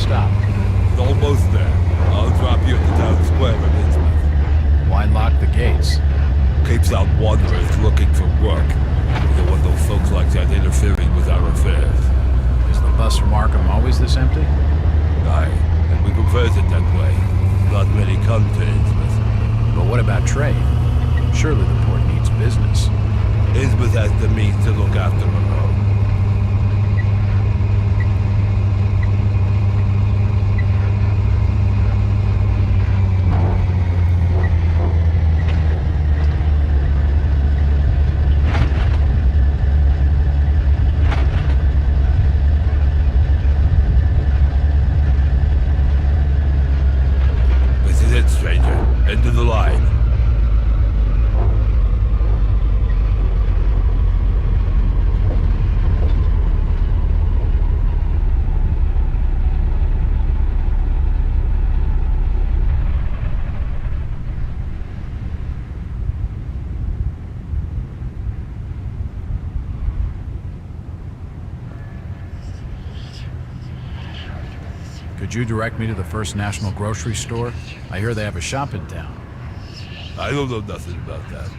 stop? It's almost there. I'll drop you at the town square of Innsmouth. Why lock the gates? Keeps out wanderers looking for work. We don't want those folks like that interfering with our affairs. Is the bus from Arkham always this empty? Aye, and we prefers it that way. Not many come to Innsmouth. But what about trade? Surely the port needs business. Innsmouth has the means to look after her own. This is it, stranger. End of the line. Could you direct me to the First National Grocery Store? I hear they have a shop in town. I don't know nothing about that.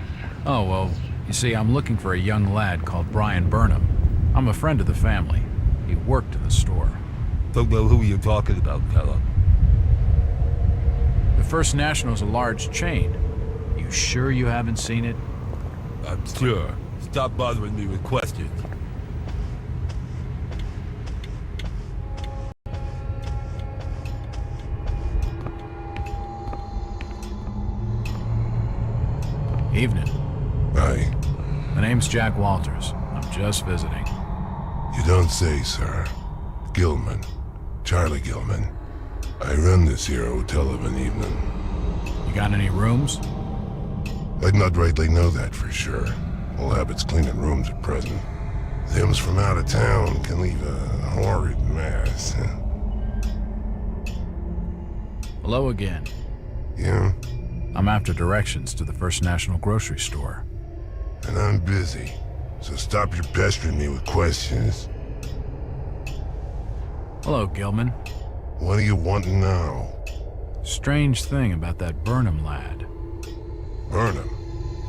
Oh, well, you see, I'm looking for a young lad called Brian Burnham. I'm a friend of the family. He worked in the store. Don't know who you're talking about, fella. The First National's a large chain. You sure you haven't seen it? I'm sure. Stop bothering me with questions. Evening. Aye. The name's Jack Walters. I'm just visiting. You don't say, sir. Gilman. Charlie Gilman. I run this here hotel of an evening. You got any rooms? I'd not rightly know that for sure. All habits cleaning rooms at present. Them's from out of town can leave a horrid mess. Hello again. Yeah? I'm after directions to the First National Grocery Store. And I'm busy. So stop your pestering me with questions. Hello, Gilman. What do you want now? Strange thing about that Burnham lad. Burnham.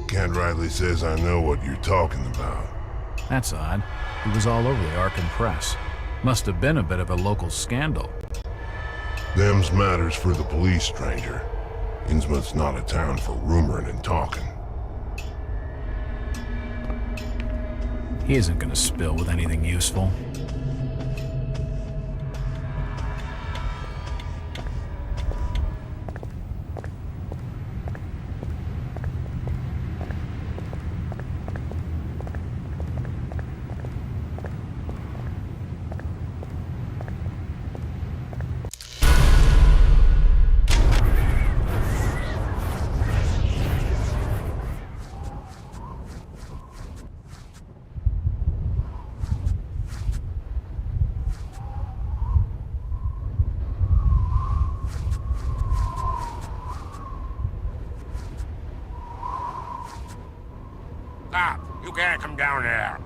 Can't rightly says I know what you're talking about. That's odd. He was all over the Arkham press. Must have been a bit of a local scandal. Them's matters for the police, stranger. Innsmouth's not a town for rumoring and talking. He isn't gonna spill with anything useful. Stop! You can't come down there!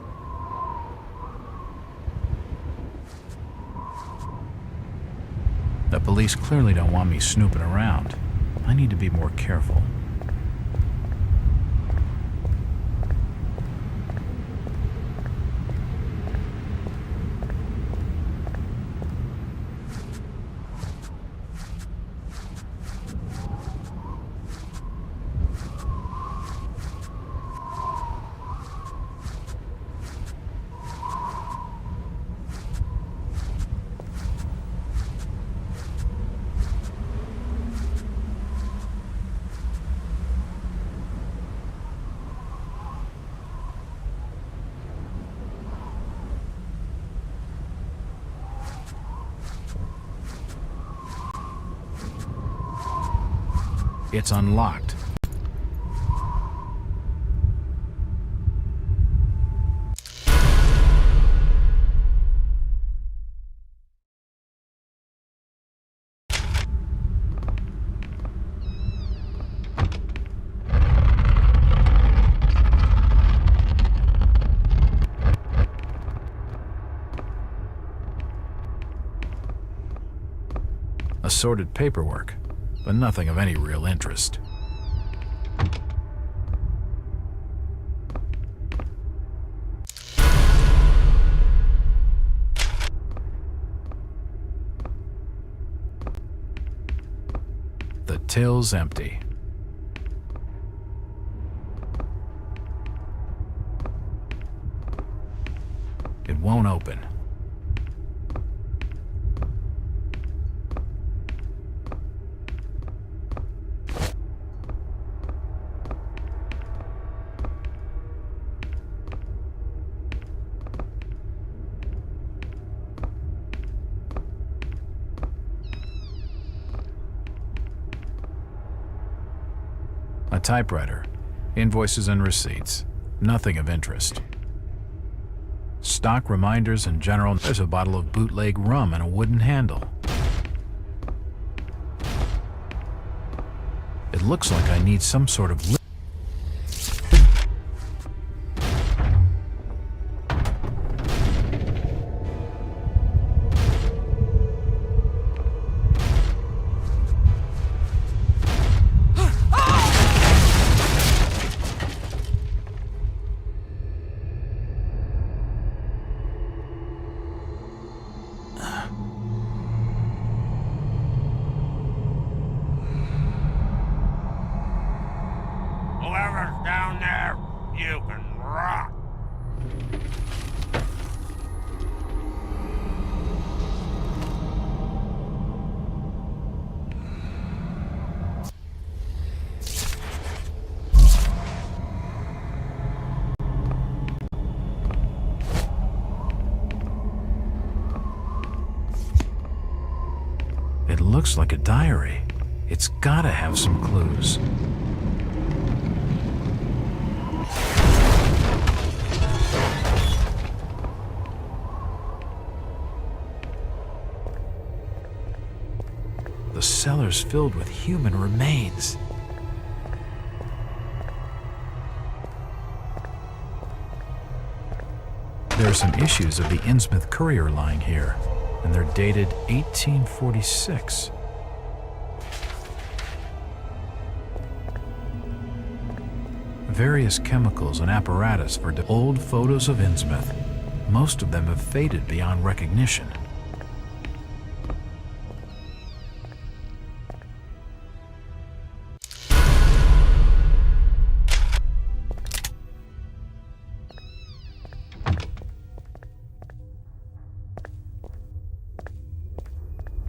The police clearly don't want me snooping around. I need to be more careful. It's unlocked. assorted paperwork, but nothing of any real interest. The till's empty. It won't open. A typewriter, invoices and receipts, nothing of interest. Stock reminders and general. There's a bottle of bootleg rum and a wooden handle. It looks like I need some sort of Whoever's down there, you can rot. It looks like a diary. It's gotta have some clues. The cellar's filled with human remains. There are some issues of the Innsmouth Courier lying here, and they're dated 1846. Various chemicals and apparatus for old photos of Innsmouth. Most of them have faded beyond recognition.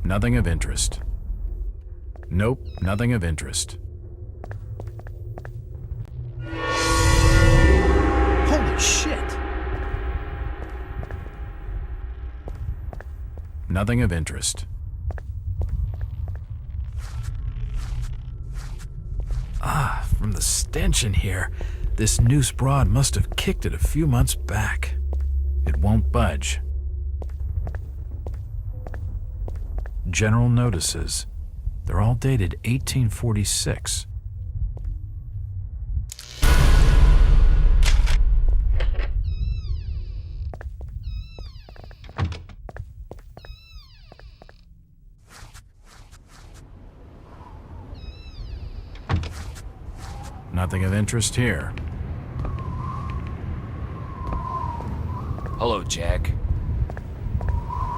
Nothing of interest. Nope, nothing of interest. Holy shit! Nothing of interest. From the stench in here, this noose broad must have kicked it a few months back. It won't budge. General notices. They're all dated 1846. Nothing of interest here. Hello, Jack.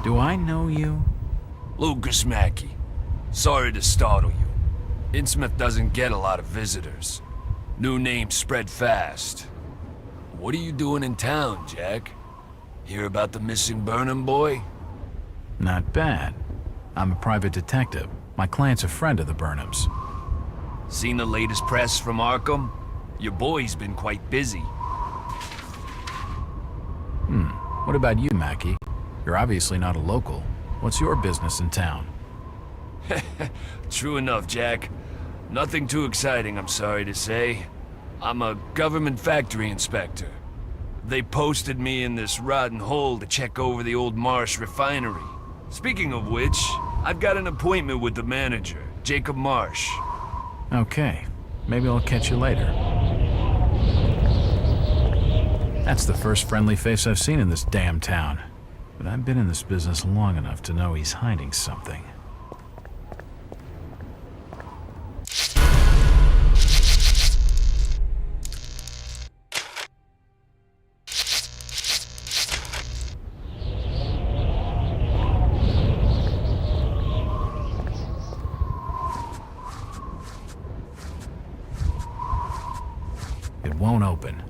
Do I know you? Lucas Mackey. Sorry to startle you. Innsmouth doesn't get a lot of visitors. New names spread fast. What are you doing in town, Jack? Hear about the missing Burnham boy? Not bad. I'm a private detective. My client's a friend of the Burnhams. Seen the latest press from Arkham? Your boy's been quite busy. What about you, Mackey? You're obviously not a local. What's your business in town? True enough, Jack. Nothing too exciting, I'm sorry to say. I'm a government factory inspector. They posted me in this rotten hole to check over the old Marsh refinery. Speaking of which, I've got an appointment with the manager, Jacob Marsh. Okay, maybe I'll catch you later. That's the first friendly face I've seen in this damn town. But I've been in this business long enough to know he's hiding something. won't open.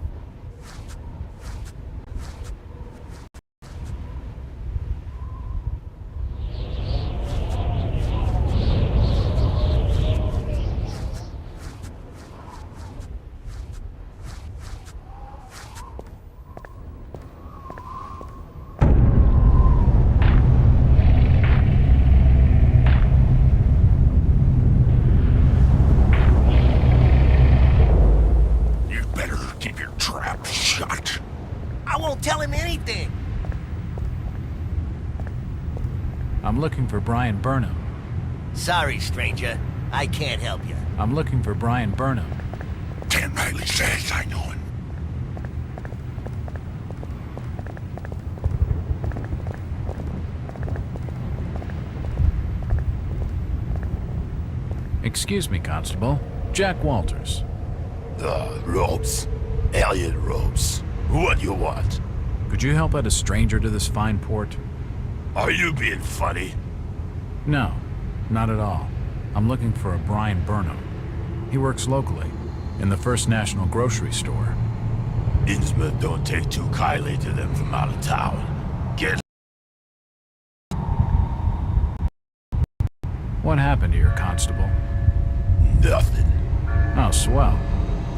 You better keep your trap shut. I won't tell him anything. I'm looking for Brian Burnham. Sorry, stranger. I can't help you. I'm looking for Brian Burnham. Ken Riley says I know him. Excuse me, Constable. Jack Walters. Robes. Alien robes. What do you want? Could you help out a stranger to this fine port? Are you being funny? No, not at all. I'm looking for a Brian Burnham. He works locally, in the First National grocery store. Innsmouth don't take too kindly to them from out of town. Get What happened to your constable? nothing. Oh, swell.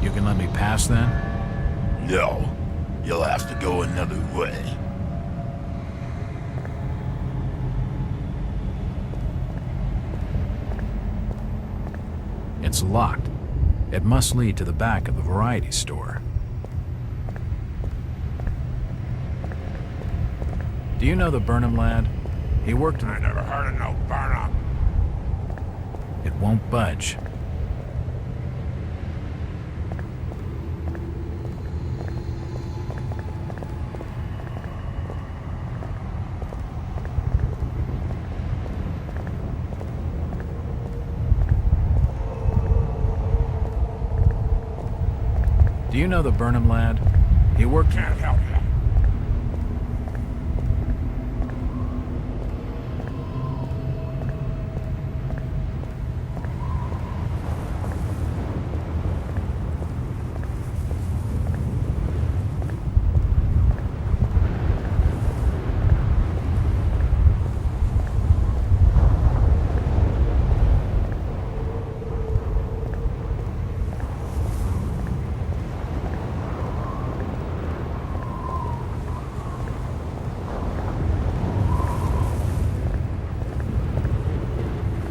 You can let me pass then? No. You'll have to go another way. It's locked. It must lead to the back of the variety store. Do you know the Burnham lad? He worked in... I never heard of no Burnham. It won't budge. Do you know the Burnham lad? He worked... Can't help you.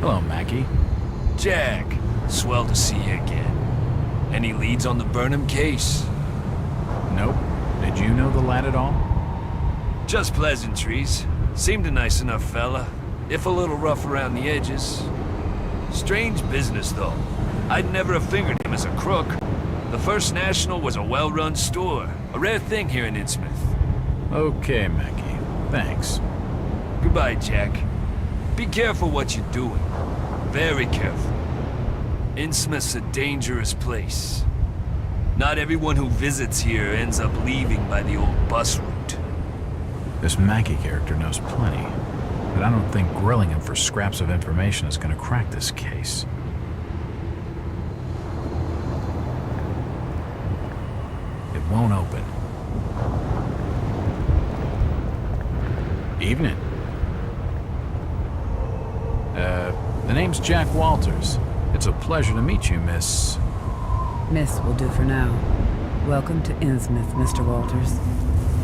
Hello, Mackie. Jack, swell to see you again. Any leads on the Burnham case? Nope. Did you know the lad at all? Just pleasantries. Seemed a nice enough fella, if a little rough around the edges. Strange business, though. I'd never have figured him as a crook. The First National was a well-run store, a rare thing here in Innsmouth. Okay, Mackie. Thanks. Goodbye, Jack. Be careful what you're doing. Very careful. Innsmouth's a dangerous place. Not everyone who visits here ends up leaving by the old bus route. This Mackie character knows plenty, but I don't think grilling him for scraps of information is gonna crack this case. It won't open. Evening. The name's Jack Walters. It's a pleasure to meet you, Miss... Miss will do for now. Welcome to Innsmouth, Mr. Walters.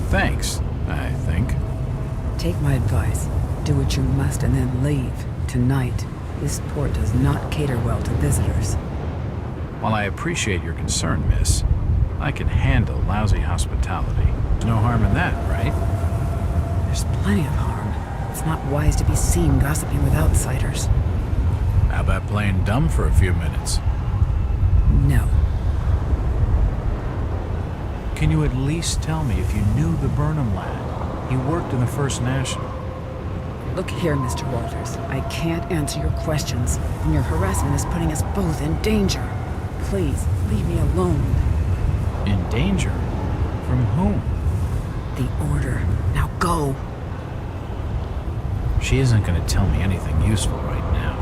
Thanks, I think. Take my advice. Do what you must and then leave. Tonight. This port does not cater well to visitors. While I appreciate your concern, miss, I can handle lousy hospitality. There's no harm in that, right? There's plenty of harm. It's not wise to be seen gossiping with outsiders. How about playing dumb for a few minutes? No. Can you at least tell me if you knew the Burnham lad? He worked in the First National. Look here, Mr. Walters. I can't answer your questions, and your harassment is putting us both in danger. Please, leave me alone. In danger? From whom? The Order. Now go. She isn't going to tell me anything useful right now.